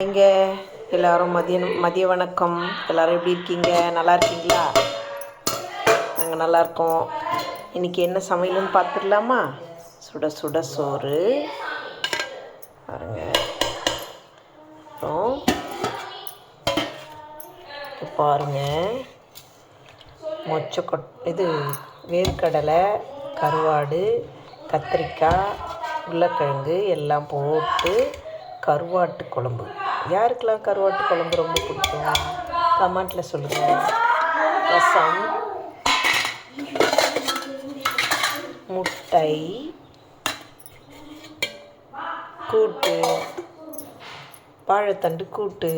இங்கே எல்லோரும் மதிய வணக்கம். எல்லோரும் எப்படி இருக்கீங்க? நல்லா இருக்கீங்களா? நாங்கள் நல்லாயிருக்கோம். இன்றைக்கி என்ன சமையல்னு பார்த்துடலாமா? சுட சுட சோறு பாருங்க. அப்புறம் பாருங்க, இது வேர்க்கடலை, கருவாடு, கத்திரிக்காய், உருளைக்கிழங்கு எல்லாம் போட்டு கருவாட்டு குழம்பு. யாருக்கெல்லாம் கருவாட்டு குழம்பு ரொம்ப பிடிக்கும்? கமெண்ட்டில் சொல்லுங்கள். ரசம், முட்டை, கூட்டு, வாழைத்தண்டு கூட்டு.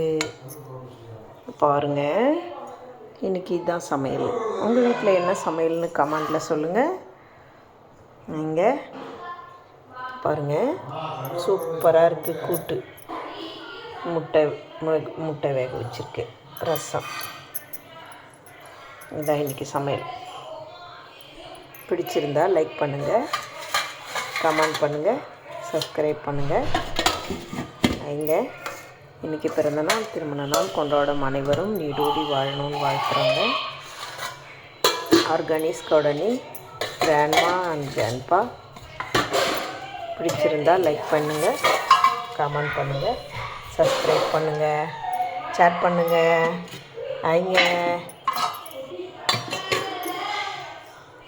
பாருங்கள், இன்றைக்கி இதுதான் சமையல். உங்கள் வீட்டில் என்ன சமையல்னு கமெண்ட்டில் சொல்லுங்கள். நீங்கள் பாருங்கள், சூப்பராக இருக்குது. கூட்டு, முட்டை வேக வச்சுருக்கு, ரசம். இதுதான் இன்றைக்கி சமையல். பிடிச்சிருந்தா லைக் பண்ணுங்கள், கமெண்ட் பண்ணுங்கள், சப்ஸ்கிரைப் பண்ணுங்கள். இன்றைக்கி பிறந்த நாள், திருமண நாள் கொண்டாடும் அனைவரும் நீடோடி வாழணும்னு வாழ்த்துறாங்க. Organic gardening grandma and grandpa. பிடிச்சிருந்தா லைக் பண்ணுங்கள், கமெண்ட் பண்ணுங்கள், சப்ஸ்கிரைப் பண்ணுங்கள், சேட் பண்ணுங்கள்.